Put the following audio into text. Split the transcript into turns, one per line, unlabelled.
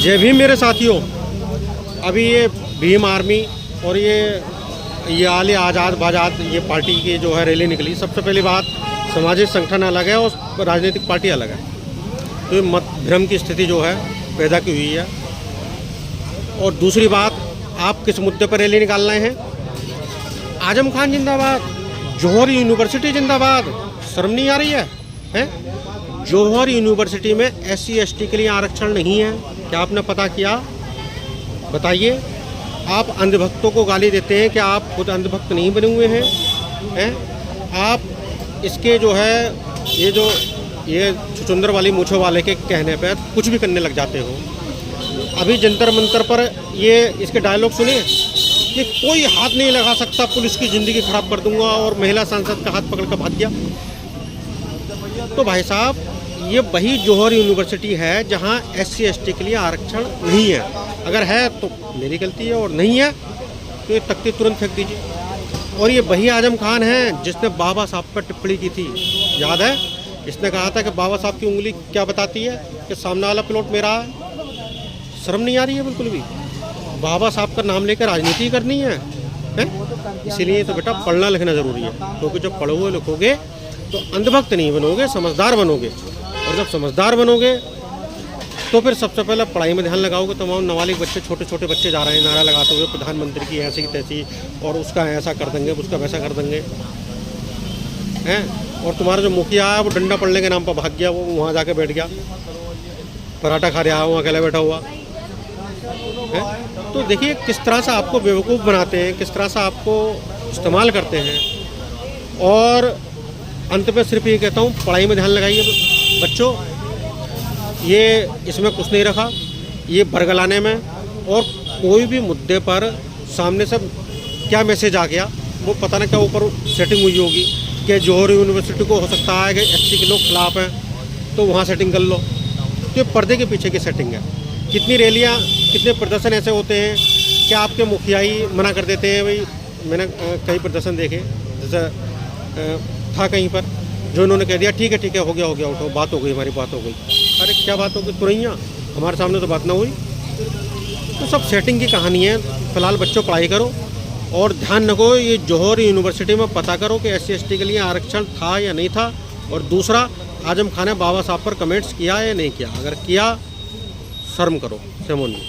जय भीम मेरे साथियों। अभी ये भीम आर्मी और ये आले आज़ाद बाजाद ये पार्टी की जो है रैली निकली। सबसे पहली बात, सामाजिक संगठन अलग है और राजनीतिक पार्टी अलग है, तो ये मत भ्रम की स्थिति जो है पैदा की हुई है। और दूसरी बात, आप किस मुद्दे पर रैली निकाल रहे हैं? आजम खान जिंदाबाद, जौहर यूनिवर्सिटी जिंदाबाद। शर्म नहीं आ रही है? जौहर यूनिवर्सिटी में SC ST के लिए आरक्षण नहीं है, क्या आपने पता किया? बताइए। आप अंधभक्तों को गाली देते हैं, क्या आप खुद अंधभक्त नहीं बने हुए हैं? आप इसके जो है ये छुचुंदर वाली मूछों वाले के कहने पर कुछ भी करने लग जाते हो। अभी जंतर मंतर पर ये इसके डायलॉग सुने कि कोई हाथ नहीं लगा सकता, पुलिस की ज़िंदगी खराब कर दूंगा, और महिला सांसद का हाथ पकड़ कर भाग गया। तो भाई साहब, ये वही जौहर यूनिवर्सिटी है जहाँ SC ST के लिए आरक्षण नहीं है। अगर है तो मेरी गलती है, और नहीं है तो ये तख्ती तुरंत फेंक दीजिए। और ये वही आजम खान है जिसने बाबा साहब पर टिप्पणी की थी, याद है? इसने कहा था कि बाबा साहब की उंगली क्या बताती है कि सामने वाला प्लॉट मेरा है। शर्म नहीं आ रही है बिल्कुल भी? बाबा साहब का नाम लेकर राजनीति करनी है? इसीलिए तो बेटा पढ़ना लिखना ज़रूरी है, क्योंकि जब पढ़ोगे लिखोगे तो अंधभक्त नहीं बनोगे, समझदार बनोगे। और जब समझदार बनोगे तो फिर सबसे पहले पढ़ाई में ध्यान लगाओगे। तमाम नाबालिग बच्चे, छोटे छोटे बच्चे जा रहे हैं नारा लगाते हुए प्रधानमंत्री की ऐसी तैसी, और उसका ऐसा कर देंगे, उसका वैसा कर देंगे, हैं? और तुम्हारा जो मुखिया है वो डंडा पड़ने के नाम पर भाग गया, वो वहाँ जाके बैठ गया, पराठा खा रहा है वहाँ अकेला बैठा हुआ है। तो देखिए किस तरह से आपको बेवकूफ़ बनाते हैं, किस तरह से आपको इस्तेमाल करते हैं। और अंत में सिर्फ ये कहता हूँ, पढ़ाई में ध्यान लगाइए बच्चों। ये इसमें कुछ नहीं रखा, ये बरगलाने में, और कोई भी मुद्दे पर सामने से क्या मैसेज आ गया वो पता ना क्या ऊपर सेटिंग हुई होगी कि जौहर यूनिवर्सिटी को हो सकता है कि SC के लोग खिलाफ हैं, तो वहाँ सेटिंग कर लो। तो ये पर्दे के पीछे की सेटिंग है। कितनी रैलियाँ, कितने प्रदर्शन ऐसे होते हैं कि आपके मुखिया ही मना कर देते हैं। भाई मैंने कई प्रदर्शन देखे, जैसे था कहीं पर जो इन्होंने कह दिया ठीक है हो गया उठो, बात हो गई, हमारी बात हो गई। अरे क्या बात हो गई? तुरैया हमारे सामने तो बात ना हुई। तो सब सेटिंग की कहानी है। फिलहाल बच्चों पढ़ाई करो और ध्यान रखो, ये जौहर यूनिवर्सिटी में पता करो कि SC ST के लिए आरक्षण था या नहीं था। और दूसरा, आजम खान ने बाबा साहब पर कमेंट्स किया या नहीं किया? अगर किया, शर्म करो, सेमोनी।